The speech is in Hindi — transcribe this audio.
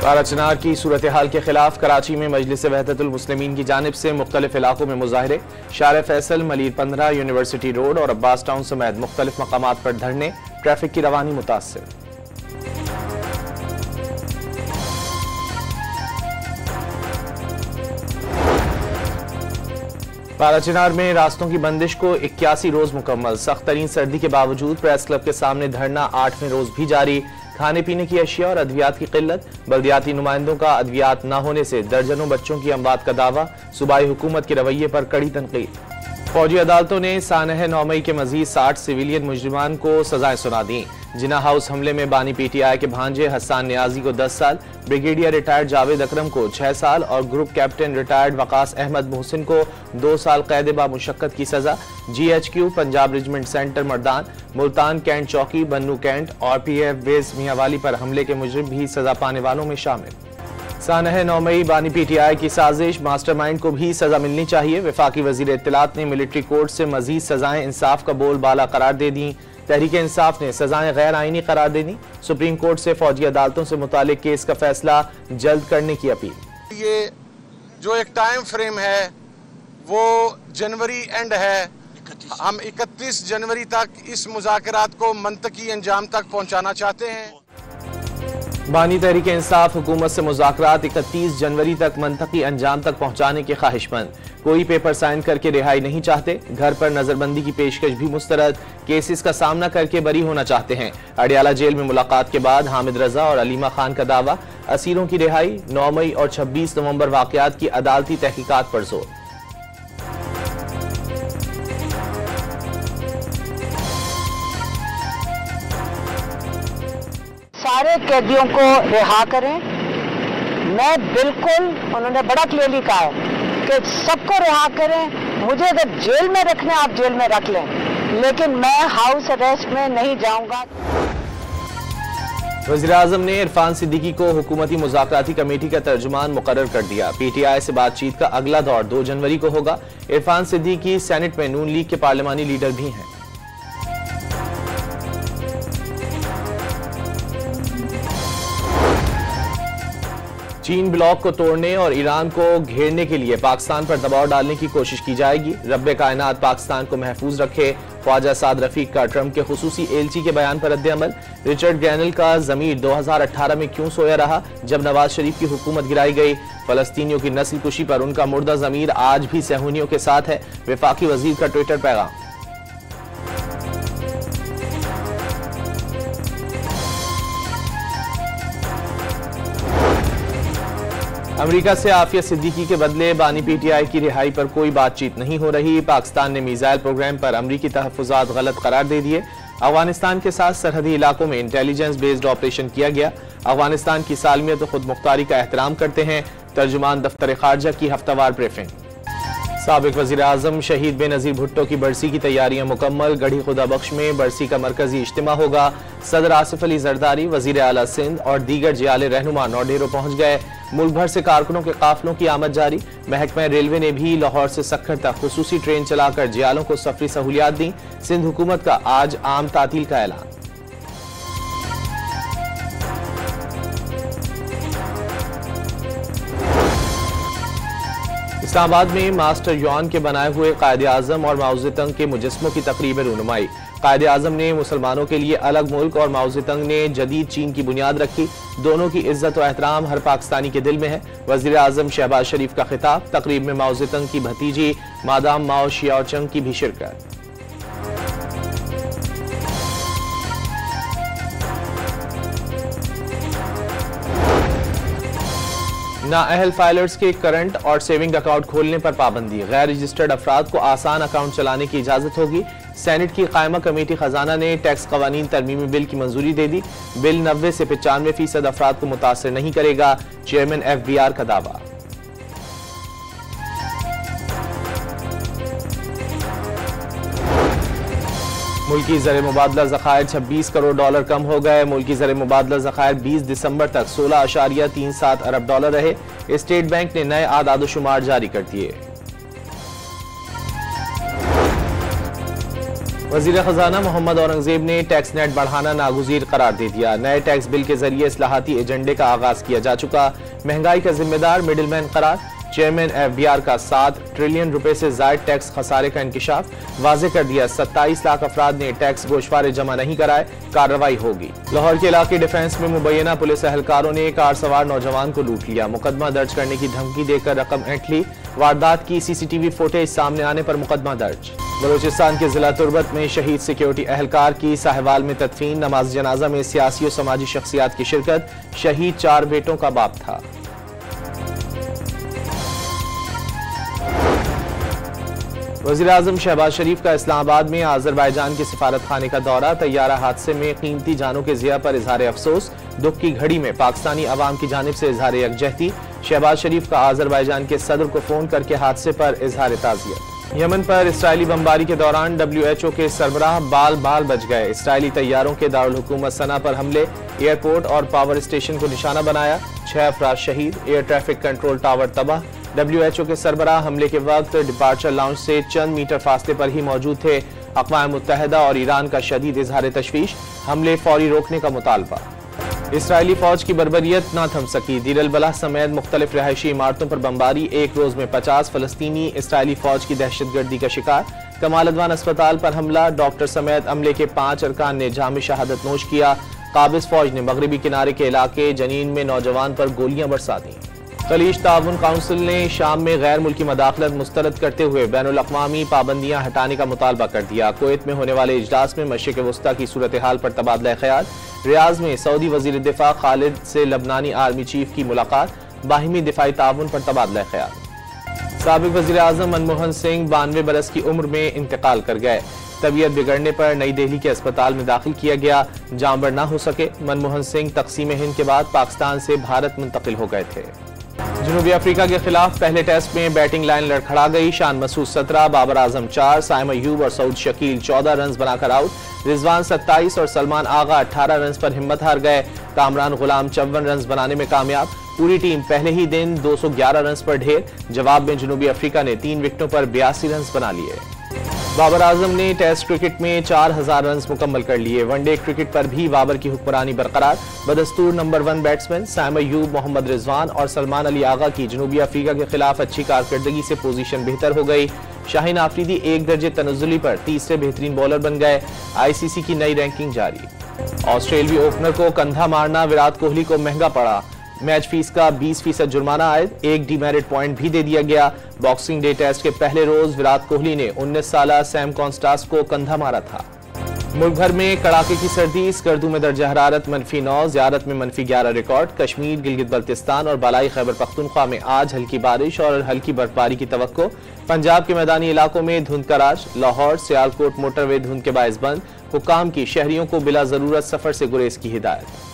बाराचनार की सूरत हाल के खिलाफ कराची में मजलिस वहदतुल मुस्लिमीन की जानिब से मुख्तलिफ इलाकों में मुजाहरे। शार फैसल, मलीर 15, यूनिवर्सिटी रोड और अब्बास टाउन समेत मुख्तलिफ मकामात पर धरने। ट्रैफिक की रवानी मुतासिर। बाराचनार में रास्तों की बंदिश को 81 रोज मुकम्मल। सख्त तरीन सर्दी के बावजूद प्रेस क्लब के सामने धरना 8वें रोज भी जारी। खाने पीने की अशिया और अद्वियात की किल्लत। बल्दियाती नुमाइंदों का अद्वियात न होने से दर्जनों बच्चों की अमवात का दावा। सूबाई हुकूमत के रवैये पर कड़ी तनकीद। फौजी अदालतों ने सानह 9 मई के मजीद 60 सिविलियन मुजरिमान को सजाएं सुना दी। जिना हाउस हमले में बानी PTI के भांजे हसन नियाजी को 10 साल, ब्रिगेडियर रिटायर्ड जावेद अकरम को 6 साल और group captain retired Waqas Ahmed Mohsin को 2 साल कैद बा मुशक्कत की सजा। GHQ Punjab regiment centre Mardan, Multan cantt चौकी, बन्नू कैंट और PF बेस मियांवाली पर हमले के मुजरिम भी सजा पाने वालों में शामिल। सानह 9 मई बानी PTI की साजिश, मास्टरमाइंड को भी सजा मिलनी चाहिए। वफाकी वजीर इत्तलात ने मिलिट्री कोर्ट से मजीद सजाएं इंसाफ का बोल बाला करार दे दी। तहरीक इंसाफ ने सजाएं गैर आईनी करार दे दी। सुप्रीम कोर्ट से फौजी अदालतों से मुतालिक केस का फैसला जल्द करने की अपील। ये जो एक टाइम फ्रेम है वो जनवरी एंड है। हम 31 जनवरी तक इस मुज़ाकरात को मंतकी अंजाम तक पहुंचाना चाहते हैं। बानी तहरीक इंसाफ हुकूमत से मुज़ाकरात 31 जनवरी तक मंतकी अंजाम तक पहुंचाने के ख्वाहिशमंद। कोई पेपर साइन करके रिहाई नहीं चाहते। घर पर नजरबंदी की पेशकश भी मुस्तरद। केसेस का सामना करके बरी होना चाहते हैं। अडियाला जेल में मुलाकात के बाद हामिद रजा और अलीमा खान का दावा। असीरों की रिहाई 9 मई और 26 नवंबर वाकयात की अदालती तहकीकात पर जोर। सारे कैदियों को रिहा करें। मैं बिल्कुल, उन्होंने बड़ा क्लियरली कहा है कि सबको रिहा करें। मुझे अगर जेल में रखना आप जेल में रख लें, लेकिन मैं हाउस अरेस्ट में नहीं जाऊंगा। वज़ीर आज़म ने इरफान सिद्दीकी को हुकूमती मुज़ाकराती कमेटी का तर्जुमान मुकर्रर कर दिया। PTI से बातचीत का अगला दौर 2 जनवरी को होगा। इरफान सिद्दीकी सेनेट में नून लीग के पार्लिमानी लीडर भी हैं। चीन ब्लॉक को तोड़ने और ईरान को घेरने के लिए पाकिस्तान पर दबाव डालने की कोशिश की जाएगी। रब्बे कायनात पाकिस्तान को महफूज रखे। ख्वाजा साद रफीक का ट्रंप के खुसूसी एलची के बयान पर रद्द-ए-अमल। रिचर्ड ग्रैनल का ज़मीर 2018 में क्यों सोया रहा जब नवाज शरीफ की हुकूमत गिराई गई। फलस्तीनियों की नस्ल कुशी पर उनका मुर्दा ज़मीर आज भी सहूनियों के साथ है। वफाकी वजीर का ट्विटर पैगाम। अमेरिका से आफिया सिद्दीकी के बदले बानी PTI की रिहाई पर कोई बातचीत नहीं हो रही। पाकिस्तान ने मिसाइल प्रोग्राम पर अमरीकी तहफ़्फ़ुज़ात गलत करार दे दिए। अफगानिस्तान के साथ सरहदी इलाकों में इंटेलिजेंस बेस्ड ऑपरेशन किया गया। अफगानिस्तान की सालमियत और खुद मुख्तारी का एहतराम करते हैं। तर्जुमान दफ्तर खारजा की हफ्तावार ब्रीफिंग। साबिक वज़ीर आज़म शहीद बेनज़ीर भुट्टो की बरसी की तैयारियां मुकम्मल। गढ़ी खुदा बख्श में बरसी का मरकजी इज्तिमा होगा। सदर आसिफ अली जरदारी, वज़ीर आला सिंध और दीगर जियाले रहनुमा नौडेरो पहुंच गए। मुल्क भर से कारकुनों के काफिलों की आमद जारी। महकमा रेलवे ने भी लाहौर से सक्खर तक खुसूसी ट्रेन चलाकर जियालों को सफरी सहूलियात दी। सिंध हुकूमत का आज आम तातील का ऐलान। इस्लामाबाद में मास्टर यौन के बनाए हुए कायदे आजम और माओ ज़ेतुंग के मुजस्मों की तकरीब रूनुमाई। कायदे आजम ने मुसलमानों के लिए अलग मुल्क और माओ ज़ेतुंग ने जदीद चीन की बुनियाद रखी। दोनों की इज्जत और एहतराम हर पाकिस्तानी के दिल में है। वज़ीर आज़म शहबाज शरीफ का खिताब। तकरीब में माओ ज़ेतुंग की भतीजी मादाम माओ शियाओचंग की भी शिरकत। नाअहल फाइलर्स के करंट और सेविंग अकाउंट खोलने पर पाबंदी। गैर रजिस्टर्ड अफराद को आसान अकाउंट चलाने की इजाजत होगी। सेनेट की कायमा कमेटी खजाना ने टैक्स कवानीन तरमीमी बिल की मंजूरी दे दी। बिल 90 से 95% अफराद को मुतासर नहीं करेगा। चेयरमैन FBR का दावा। मुल्की ज़र मुबादला ज़खायर 26 करोड़ डॉलर कम हो गए। मुल्की ज़र मुबादला ज़खायर 20 दिसंबर तक 16.37 अरब डॉलर रहे। स्टेट बैंक ने नए आदाद-ओ-शुमार जारी कर दिए। वजीर खजाना मोहम्मद औरंगजेब ने टैक्स नेट बढ़ाना नागुज़ीर करार दे दिया। नए टैक्स बिल के जरिए इस्लाहाती एजेंडे का आगाज किया जा चुका। महंगाई का जिम्मेदार मिडिलमैन करार। चेयरमैन FBR का 7 ट्रिलियन रुपए से जायद टैक्स खसारे का इंकिशाफ। वाजे कर दिया 27 लाख अफराद ने टैक्स गोशवारे जमा नहीं कराए, कार्रवाई होगी। लाहौर के इलाके डिफेंस में मुबैना पुलिस एहलकारों ने कार सवार नौजवान को लूट लिया। मुकदमा दर्ज करने की धमकी देकर रकम ऐंठ ली। वारदात की CCTV फुटेज सामने आने पर मुकदमा दर्ज। बलूचिस्तान के जिला तुर्बत में शहीद सिक्योरिटी एहलकार की साहिवाल में तदफीन। नमाज जनाजा में सियासी और समाजी शख्सियात की शिरकत। शहीद 4 बेटों का बाप था। वज़ीर आज़म शहबाज शरीफ का इस्लामाबाद में आज़रबाईजान के सिफारत खाने का दौरा। तैयारा हादसे में कीमती जानों के ज़िया पर इजहार अफसोस। दुख की घड़ी में पाकिस्तानी अवाम की जानिब से इजहार यकजहती। शहबाज शरीफ का आज़रबाईजान के सदर को फ़ोन करके हादसे पर इजहार ताज़ियत। यमन पर इसराइली बमबारी के दौरान WHO के सरबराह बाल बच गए। इसराइली तैयारों के दारुल हुकूमत सना पर हमले। एयरपोर्ट और पावर स्टेशन को निशाना बनाया। 6 अफराद शहीद। एयर ट्रैफिक कंट्रोल टावर तबाह। WHO के सरबराह हमले के वक्त डिपार्चर लाउंज से चंद मीटर फासले पर ही मौजूद थे। अक़वाम मुत्तहिदा और ईरान का शदीद इजहार तशवीश। हमले फौरी रोकने का मुतालबा। इसराइली फौज की बर्बरियत न थम सकी। दीर अल बलाह समेत मुख्तलिफ रहायशी इमारतों पर बमबारी। एक रोज में 50 फलस्तीनी इसराइली फौज की दहशतगर्दी का शिकार। कमाल अदवान अस्पताल पर हमला। डॉक्टर समेत अमले के 5 अरकान ने जाम शहादत नोश किया। काबिज फौज ने मगरबी किनारे के इलाके जनीन में नौजवान पर गोलियां बरसा दी। खलीज ताउन काउंसिल ने शाम में गैर मुल्की मदाखलत मुस्तरद करते हुए बैनुल अक़वामी पाबंदियां हटाने का मुतालबा कर दिया। कुवैत में होने वाले इजलास में मशरिक़ वस्ता की सूरत हाल पर तबादला ख्याल। रियाज में सऊदी वजीर दिफा खालिद से लबनानी आर्मी चीफ की मुलाकात। बाहिमी दिफाई ताउन पर तबादला ख्याल। साबिक़ वज़ीर आज़म मनमोहन सिंह 92 बरस की उम्र में इंतकाल कर गए। तबीयत बिगड़ने पर नई दिल्ली के अस्पताल में दाखिल किया गया। जामबर न हो सके। मनमोहन सिंह तक़सीम हिंद के बाद पाकिस्तान से भारत मुंतकिल हो गए थे। जनूबी अफ्रीका के खिलाफ पहले टेस्ट में बैटिंग लाइन लड़खड़ा गई। शान मसूद 17, बाबर आजम 4, साइम अयूब और सऊद शकील 14 रन बनाकर आउट। रिजवान 27 और सलमान आगा 18 रन पर हिम्मत हार गए। कामरान गुलाम 54 रन बनाने में कामयाब। पूरी टीम पहले ही दिन 211 रन पर ढेर। जवाब में जनूबी अफ्रीका ने 3 विकेटों पर 82 रन बना लिए। बाबर आजम ने टेस्ट क्रिकेट में 4000 रन मुकम्मल कर लिए। वनडे क्रिकेट पर भी बाबर की हुक्मरानी बरकरार। बदस्तूर नंबर 1 बैट्समैन साइम अयूब, मोहम्मद रिजवान और सलमान अली आगा की जनूबी अफ्रीका के खिलाफ अच्छी कारकर्दगी से पोजीशन बेहतर हो गई। शाहीन आफरीदी 1 दर्जे तनज़ुली पर तीसरे बेहतरीन बॉलर बन गए। ICC की नई रैंकिंग जारी। ऑस्ट्रेलियाई ओपनर को कंधा मारना विराट कोहली को महंगा पड़ा। मैच फीस का 20% जुर्माना आयद। 1 डीमेरिट पॉइंट भी दे दिया गया। बॉक्सिंग डे टेस्ट के पहले रोज विराट कोहली ने 19 साला सैम कॉन्स्टास को कंधा मारा था। मुल्क भर में कड़ाके की सर्दी। स्कर्दू में दर्जा हरारत -9, ज़ियारत में -11 रिकॉर्ड। कश्मीर, गिलगित बल्तिस्तान और बालाई खैबर पख्तूनख्वा में आज हल्की बारिश और हल्की बर्फबारी की तवक्को। पंजाब के मैदानी इलाकों में धुंध का राज। लाहौर सियालकोट मोटरवे धुंध के बायस बंद। हुक्काम की शहरियों को बिला जरूरत सफर से गुरेज की हिदायत।